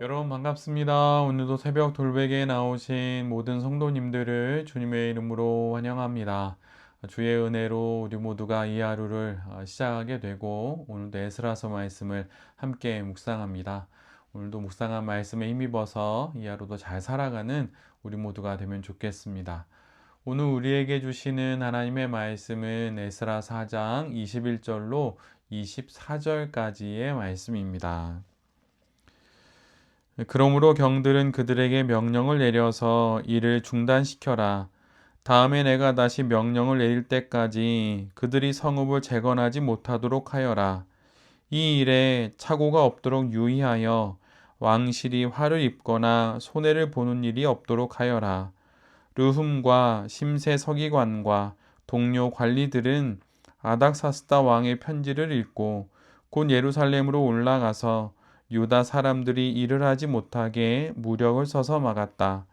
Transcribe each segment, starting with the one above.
여러분 반갑습니다. 오늘도 새벽 돌베개에 나오신 모든 성도님들을 주님의 이름으로 환영합니다. 주의 은혜로 우리 모두가 이 하루를 시작하게 되고 오늘도 에스라서 말씀을 함께 묵상합니다. 오늘도 묵상한 말씀에 힘입어서 이 하루도 잘 살아가는 우리 모두가 되면 좋겠습니다. 오늘 우리에게 주시는 하나님의 말씀은 에스라 4장 21절로 24절까지의 말씀입니다. 그러므로 경들은 그들에게 명령을 내려서 이를 중단시켜라. 다음에 내가 다시 명령을 내릴 때까지 그들이 성읍을 재건하지 못하도록 하여라. 이 일에 착오가 없도록 유의하여 왕실이 화를 입거나 손해를 보는 일이 없도록 하여라. 르훔과 심세 서기관과 동료 관리들은 아닥사스다 왕의 편지를 읽고 곧 예루살렘으로 올라가서 유다 사람들이 일을 하지 못하게 무력을 써서 막았다.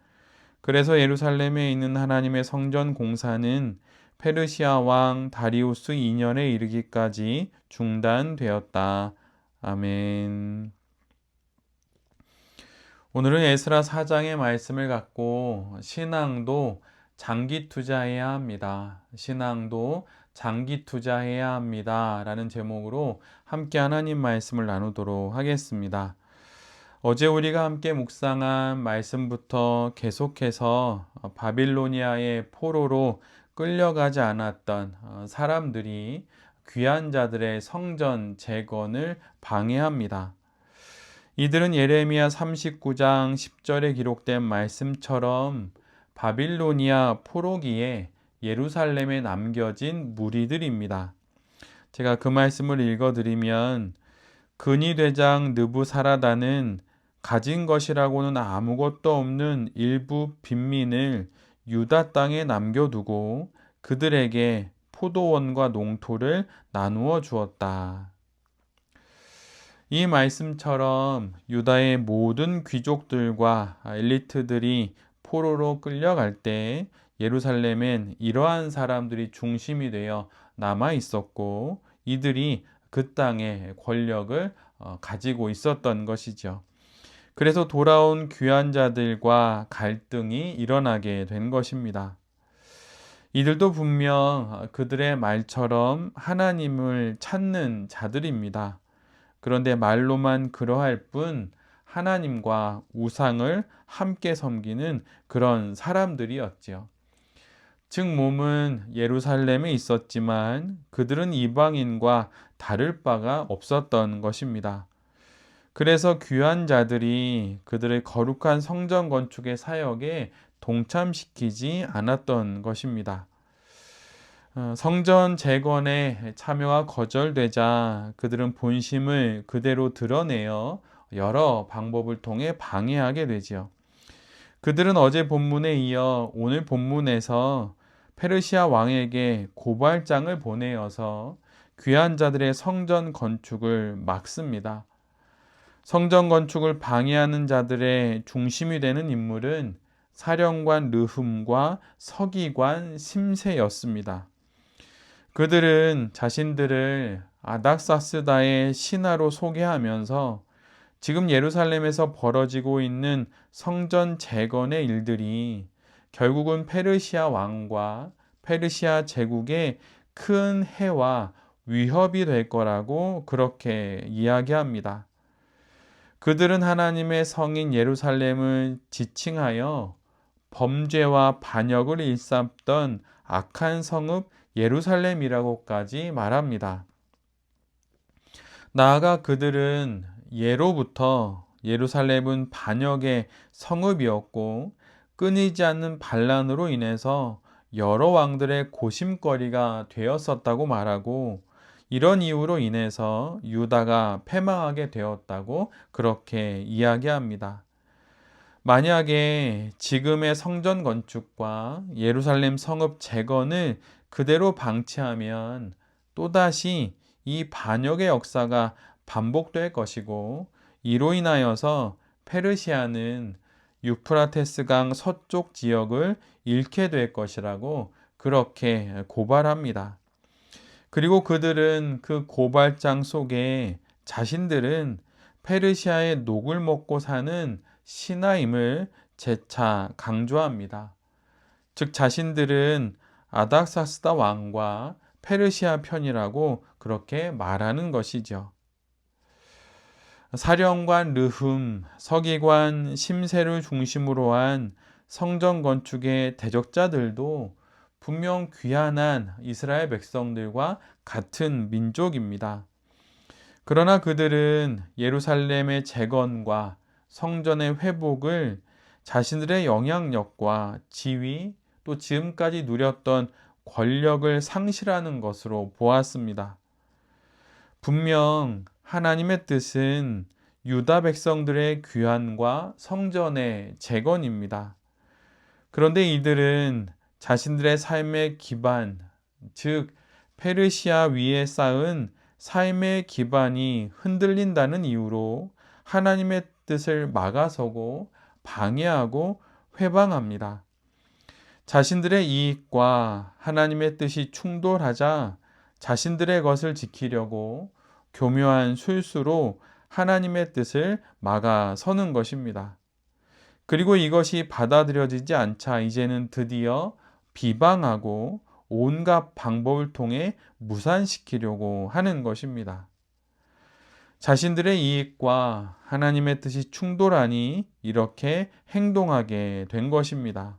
그래서 예루살렘에 있는 하나님의 성전 공사는 페르시아 왕 다리우스 2년에 이르기까지 중단되었다. 아멘. 오늘은 에스라 4장의 말씀을 갖고 신앙도 장기 투자해야 합니다. 신앙도 장기 투자해야 합니다. 라는 제목으로 함께 하나님 말씀을 나누도록 하겠습니다. 어제 우리가 함께 묵상한 말씀부터 계속해서 바빌로니아의 포로로 끌려가지 않았던 사람들이 귀한 자들의 성전 재건을 방해합니다. 이들은 예레미야 39장 10절에 기록된 말씀처럼 바빌로니아 포로기에 예루살렘에 남겨진 무리들입니다. 제가 그 말씀을 읽어드리면 근위대장 느부사라다는 가진 것이라고는 아무것도 없는 일부 빈민을 유다 땅에 남겨두고 그들에게 포도원과 농토를 나누어 주었다. 이 말씀처럼 유다의 모든 귀족들과 엘리트들이 포로로 끌려갈 때 예루살렘엔 이러한 사람들이 중심이 되어 남아 있었고 이들이 그 땅의 권력을 가지고 있었던 것이죠. 그래서 돌아온 귀한 자들과 갈등이 일어나게 된 것입니다. 이들도 분명 그들의 말처럼 하나님을 찾는 자들입니다. 그런데 말로만 그러할 뿐 하나님과 우상을 함께 섬기는 그런 사람들이었지요. 즉 몸은 예루살렘에 있었지만 그들은 이방인과 다를 바가 없었던 것입니다. 그래서 귀한 자들이 그들의 거룩한 성전 건축의 사역에 동참시키지 않았던 것입니다. 성전 재건에 참여가 거절되자 그들은 본심을 그대로 드러내어 여러 방법을 통해 방해하게 되지요. 그들은 어제 본문에 이어 오늘 본문에서 페르시아 왕에게 고발장을 보내어서 귀한 자들의 성전 건축을 막습니다. 성전 건축을 방해하는 자들의 중심이 되는 인물은 사령관 르훔과 서기관 심세였습니다. 그들은 자신들을 아닥사스다의 신하로 소개하면서 지금 예루살렘에서 벌어지고 있는 성전 재건의 일들이 결국은 페르시아 왕과 페르시아 제국에 큰 해와 위협이 될 거라고 그렇게 이야기합니다. 그들은 하나님의 성인 예루살렘을 지칭하여 범죄와 반역을 일삼던 악한 성읍 예루살렘이라고까지 말합니다. 나아가 그들은 예로부터 예루살렘은 반역의 성읍이었고 끊이지 않는 반란으로 인해서 여러 왕들의 고심거리가 되었었다고 말하고 이런 이유로 인해서 유다가 패망하게 되었다고 그렇게 이야기합니다. 만약에 지금의 성전 건축과 예루살렘 성읍 재건을 그대로 방치하면 또다시 이 반역의 역사가 반복될 것이고 이로 인하여서 페르시아는 유프라테스강 서쪽 지역을 잃게 될 것이라고 그렇게 고발합니다. 그리고 그들은 그 고발장 속에 자신들은 페르시아의 녹을 먹고 사는 신하임을 재차 강조합니다. 즉 자신들은 아닥사스다 왕과 페르시아 편이라고 그렇게 말하는 것이죠. 사령관 르흠, 서기관 심세를 중심으로 한 성전 건축의 대적자들도 분명 귀환한 이스라엘 백성들과 같은 민족입니다. 그러나 그들은 예루살렘의 재건과 성전의 회복을 자신들의 영향력과 지위, 또 지금까지 누렸던 권력을 상실하는 것으로 보았습니다. 분명 하나님의 뜻은 유다 백성들의 귀환과 성전의 재건입니다. 그런데 이들은 자신들의 삶의 기반, 즉 페르시아 위에 쌓은 삶의 기반이 흔들린다는 이유로 하나님의 뜻을 막아서고 방해하고 회방합니다. 자신들의 이익과 하나님의 뜻이 충돌하자 자신들의 것을 지키려고 교묘한 술수로 하나님의 뜻을 막아서는 것입니다. 그리고 이것이 받아들여지지 않자 이제는 드디어 비방하고 온갖 방법을 통해 무산시키려고 하는 것입니다. 자신들의 이익과 하나님의 뜻이 충돌하니 이렇게 행동하게 된 것입니다.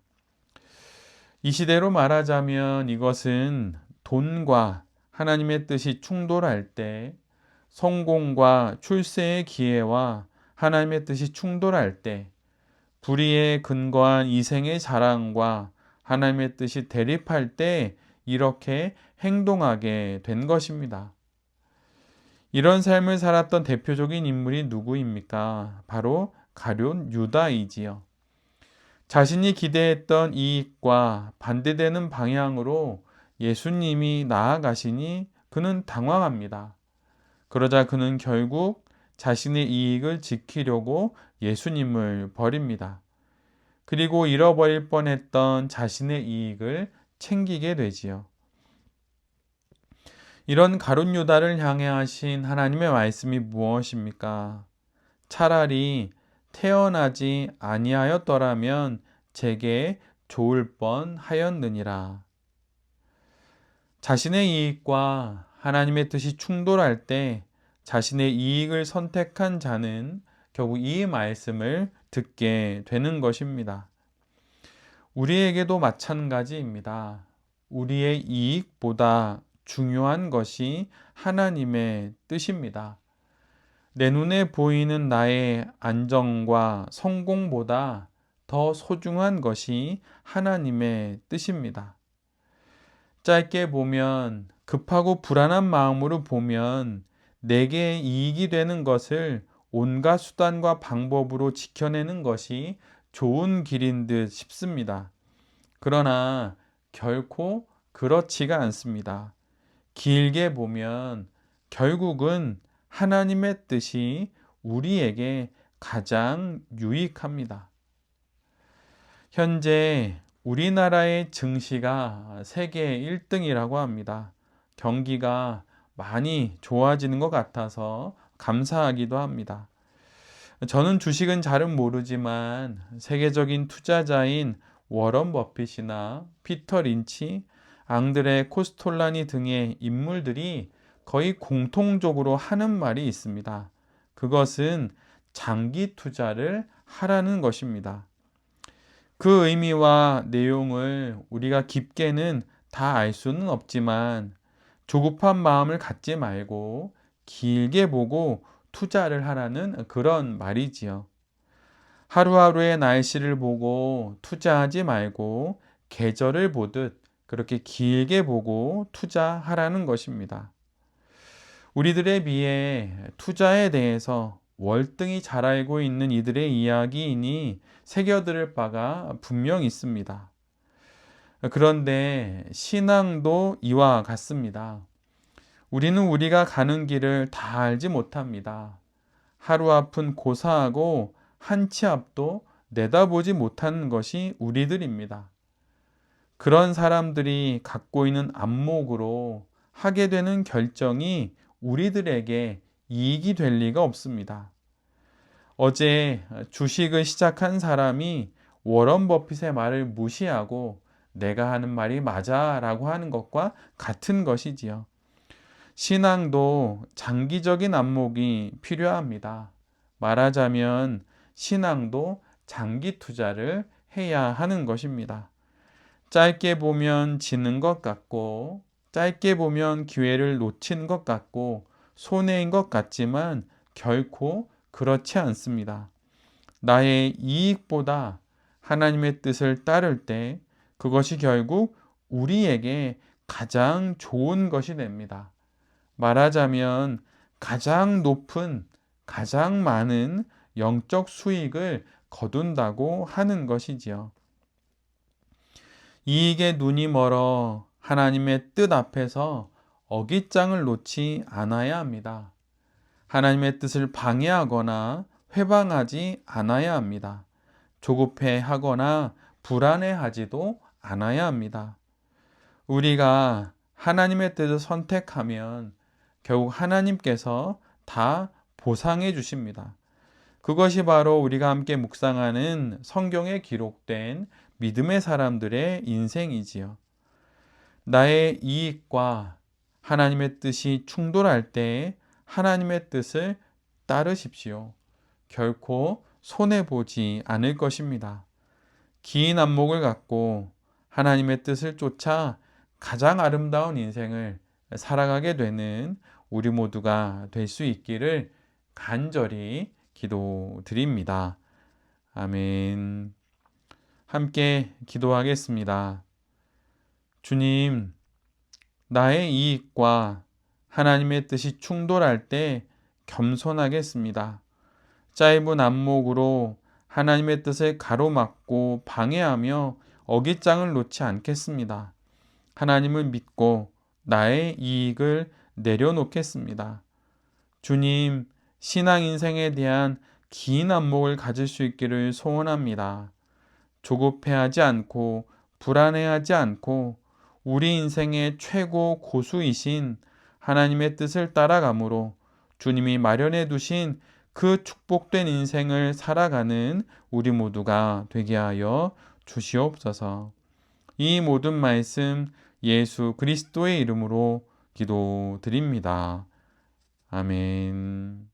이 시대로 말하자면 이것은 돈과 하나님의 뜻이 충돌할 때, 성공과 출세의 기회와 하나님의 뜻이 충돌할 때, 불의에 근거한 이생의 자랑과 하나님의 뜻이 대립할 때 이렇게 행동하게 된 것입니다. 이런 삶을 살았던 대표적인 인물이 누구입니까? 바로 가룟 유다이지요. 자신이 기대했던 이익과 반대되는 방향으로 예수님이 나아가시니 그는 당황합니다. 그러자 그는 결국 자신의 이익을 지키려고 예수님을 버립니다. 그리고 잃어버릴 뻔했던 자신의 이익을 챙기게 되지요. 이런 가룟 유다를 향해 하신 하나님의 말씀이 무엇입니까? 차라리 태어나지 아니하였더라면 제게 좋을 뻔하였느니라. 자신의 이익과 하나님의 뜻이 충돌할 때 자신의 이익을 선택한 자는 결국 이 말씀을 듣게 되는 것입니다. 우리에게도 마찬가지입니다. 우리의 이익보다 중요한 것이 하나님의 뜻입니다. 내 눈에 보이는 나의 안정과 성공보다 더 소중한 것이 하나님의 뜻입니다. 짧게 보면 급하고 불안한 마음으로 보면 내게 이익이 되는 것을 온갖 수단과 방법으로 지켜내는 것이 좋은 길인 듯 싶습니다. 그러나 결코 그렇지가 않습니다. 길게 보면 결국은 하나님의 뜻이 우리에게 가장 유익합니다. 현재 우리나라의 증시가 세계 1등이라고 합니다. 경기가 많이 좋아지는 것 같아서 감사하기도 합니다. 저는 주식은 잘은 모르지만 세계적인 투자자인 워런 버핏이나 피터 린치, 앙드레 코스톨라니 등의 인물들이 거의 공통적으로 하는 말이 있습니다. 그것은 장기 투자를 하라는 것입니다. 그 의미와 내용을 우리가 깊게는 다 알 수는 없지만 조급한 마음을 갖지 말고 길게 보고 투자를 하라는 그런 말이지요. 하루하루의 날씨를 보고 투자하지 말고 계절을 보듯 그렇게 길게 보고 투자하라는 것입니다. 우리들에 비해 투자에 대해서 월등히 잘 알고 있는 이들의 이야기이니 새겨들을 바가 분명 있습니다. 그런데 신앙도 이와 같습니다. 우리는 우리가 가는 길을 다 알지 못합니다. 하루 앞은 고사하고 한 치 앞도 내다보지 못하는 것이 우리들입니다. 그런 사람들이 갖고 있는 안목으로 하게 되는 결정이 우리들에게 이익이 될 리가 없습니다. 어제 주식을 시작한 사람이 워런 버핏의 말을 무시하고 내가 하는 말이 맞아 라고 하는 것과 같은 것이지요. 신앙도 장기적인 안목이 필요합니다. 말하자면 신앙도 장기 투자를 해야 하는 것입니다. 짧게 보면 지는 것 같고, 짧게 보면 기회를 놓친 것 같고, 손해인 것 같지만 결코 그렇지 않습니다. 나의 이익보다 하나님의 뜻을 따를 때 그것이 결국 우리에게 가장 좋은 것이 됩니다. 말하자면 가장 높은, 가장 많은 영적 수익을 거둔다고 하는 것이지요. 이익에 눈이 멀어 하나님의 뜻 앞에서 어깃장을 놓지 않아야 합니다. 하나님의 뜻을 방해하거나 회방하지 않아야 합니다. 조급해 하거나 불안해하지도 않아야 합니다. 우리가 하나님의 뜻을 선택하면 결국 하나님께서 다 보상해 주십니다. 그것이 바로 우리가 함께 묵상하는 성경에 기록된 믿음의 사람들의 인생이지요. 나의 이익과 하나님의 뜻이 충돌할 때 하나님의 뜻을 따르십시오. 결코 손해보지 않을 것입니다. 긴 안목을 갖고 하나님의 뜻을 쫓아 가장 아름다운 인생을 살아가게 되는 우리 모두가 될 수 있기를 간절히 기도드립니다. 아멘. 함께 기도하겠습니다. 주님, 나의 이익과 하나님의 뜻이 충돌할 때 겸손하겠습니다. 짧은 안목으로 하나님의 뜻을 가로막고 방해하며 어깃장을 놓지 않겠습니다. 하나님을 믿고 나의 이익을 내려놓겠습니다. 주님, 신앙 인생에 대한 긴 안목을 가질 수 있기를 소원합니다. 조급해하지 않고 불안해하지 않고 우리 인생의 최고 고수이신 하나님의 뜻을 따라가므로 주님이 마련해 두신 그 축복된 인생을 살아가는 우리 모두가 되게 하여 주시옵소서. 이 모든 말씀 예수 그리스도의 이름으로 기도드립니다. 아멘.